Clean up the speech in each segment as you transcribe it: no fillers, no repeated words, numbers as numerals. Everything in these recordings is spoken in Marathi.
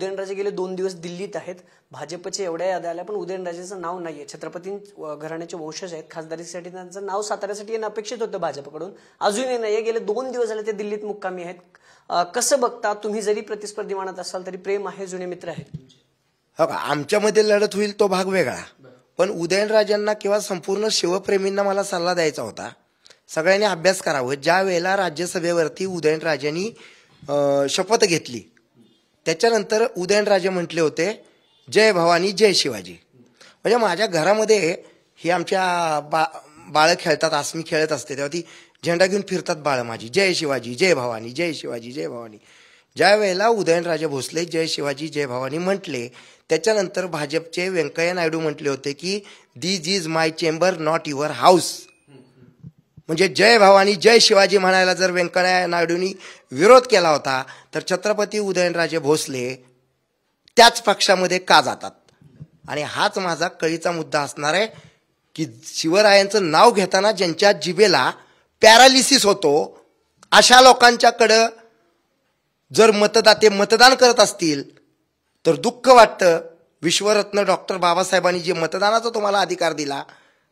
उदयनराजे गेले 2 दिवस दिल्लीत आहेत. भाजपचे एवढ्या याद्या आल्या पण उदयनराजेचं नाव नाहीये. छत्रपती घराण्याचे वंशज आहेत. खासदारीसाठी त्यांचं नाव साताऱ्यासाठी येणं अपेक्षित होतं भाजपकडून, अजूनही नाहीये. गेले 2 दिवस झाले ते दिल्लीत मुक्कामी आहेत. कसं बघता तुम्ही? जरी प्रतिस्पर्धी मानत असाल तरी प्रेम आहे, जुने मित्र आहेत. हो का, आमच्यामध्ये लढत होईल तो भाग वेगळा, पण उदयनराजेंना किंवा संपूर्ण शिवप्रेमींना मला सल्ला द्यायचा होता, सगळ्यांनी अभ्यास करावं. ज्या वेळेला राज्यसभेवरती उदयनराजेंनी शपथ घेतली त्याच्यानंतर उदयनराजे म्हटले होते जय भवानी जय शिवाजी. म्हणजे माझ्या घरामध्ये ही आमच्या बाळं खेळतात, आसमी खेळत असते तेव्हा ती झेंडा घेऊन फिरतात बाळं माझी, जय शिवाजी जय भवानी जय शिवाजी जय भवानी. ज्या वेळेला उदयनराजे भोसले जय शिवाजी जय भवानी म्हटले त्याच्यानंतर भाजपचे व्यंकय्या नायडू म्हटले होते की this is my chamber not your house. म्हणजे जय भवानी जय शिवाजी म्हणायला जर व्यंकय्या नायडूंनी विरोध केला होता तर छत्रपती उदयनराजे भोसले त्याच पक्षामध्ये का जातात? आणि हाच माझा कळीचा मुद्दा असणार आहे की शिवरायांचं नाव घेताना ज्यांच्या जिभेला पॅरालिसिस होतो अशा लोकांच्याकडं जर मतदाते मतदान करत असतील तर दुःख वाटतं. विश्वरत्न डॉक्टर बाबासाहेबांनी जे मतदानाचा तुम्हाला अधिकार दिला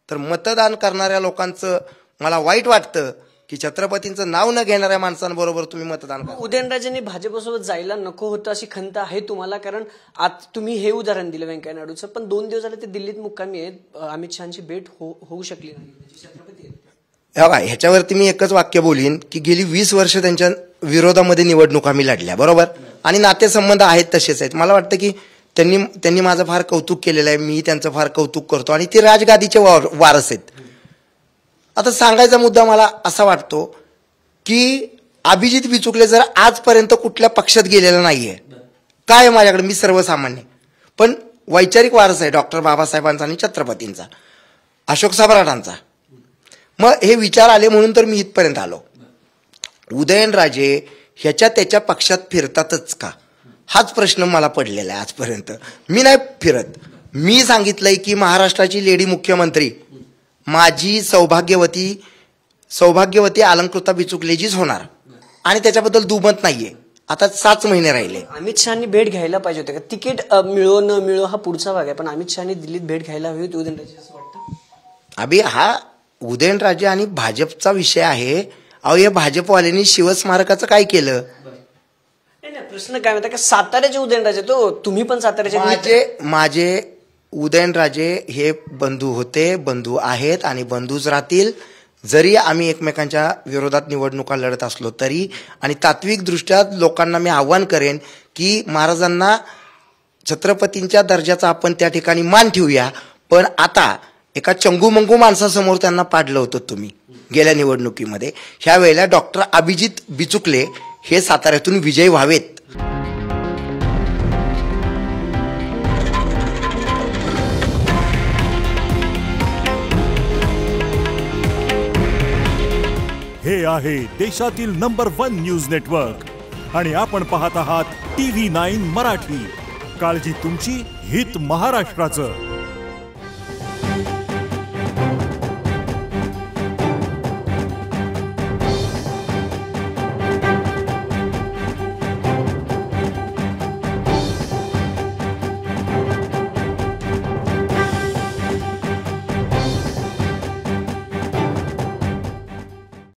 तर मतदान करणाऱ्या लोकांचं मला वाईट वाटतं की छत्रपतींचं नाव न घेणाऱ्या माणसांबरोबर तुम्ही मतदान करा. उदयनराजेंनी भाजपसोबत जायला नको होतं अशी खंत आहे तुम्हाला? कारण आज तुम्ही हे उदाहरण दिलं व्यंकय्या नायडूचं, पण 2 दिवस झाले ते दिल्लीत मुक्कामी आहेत. अमित शहाची भेट होऊ शकली नाही. ह्याच्यावरती मी एकच वाक्य बोलीन की गेली 20 वर्ष त्यांच्या विरोधामध्ये निवडणुका मी लढल्या, बरोबर, आणि नातेसंबंध आहेत तसेच आहेत. मला वाटतं की त्यांनी माझं फार कौतुक केलेलं आहे, मी त्यांचं फार कौतुक करतो आणि ते राजगादीचे वारस आहेत. आता सांगायचा मुद्दा मला असा वाटतो की अभिजित बिचुकले जर आजपर्यंत कुठल्या पक्षात गेलेला नाहीये, काय माझ्याकडे, मी सर्वसामान्य पण वैचारिक वारस आहे डॉक्टर बाबासाहेबांचा आणि छत्रपतींचा, अशोक सम्राटांचा. मग हे विचार आले म्हणून तर मी इथपर्यंत आलो. उदयनराजे ह्याच्या त्याच्या पक्षात फिरतातच का हाच प्रश्न मला पडलेला आहे आजपर्यंत. मी नाही फिरत. मी सांगितलंय की महाराष्ट्राची लेडी मुख्यमंत्री माझी सौभाग्यवती अलंकृता बिचुकलेजीच होणार आणि त्याच्याबद्दल दुमत नाहीये. आता 7 महिने राहिले. अमित शहानी भेट घ्यायला पाहिजे होते का? तिकीट मिळो न मिळो हा पुढचा भाग आहे, पण अमित शहानी दिल्लीत भेट घ्यायला हवी होती उदयनराजे असं वाटतं? अभि हा उदयनराजे आणि भाजपचा विषय आहे. अहो या भाजपवाल्यांनी शिवस्मारकाचं काय केलं? नाही, प्रश्न काय माहिती का, साताऱ्याचे उदयनराजे तो तुम्ही पण साताऱ्याचे. माझे उदयनराजे हे बंधू होते, बंधू आहेत आणि बंधूच राहतील. जरी आम्ही एकमेकांच्या विरोधात निवडणुका लढत असलो तरी. आणि तात्विक दृष्ट्या लोकांना मी आव्हान करेन की महाराजांना छत्रपतींच्या दर्जाचा आपण त्या ठिकाणी मान ठेवूया, पण आता एका चंगूमंगू माणसासमोर त्यांना पाडलं होतं तुम्ही गेल्या निवडणुकीमध्ये. ह्या वेळेला डॉक्टर अभिजित बिचुकले हे साताऱ्यातून विजयी व्हावेत. हे आहे देशातील नंबर 1 न्यूज नेटवर्क आणि आपण पाहत आहात TV9 मराठी. काळजी तुमची, हित महाराष्ट्राचं.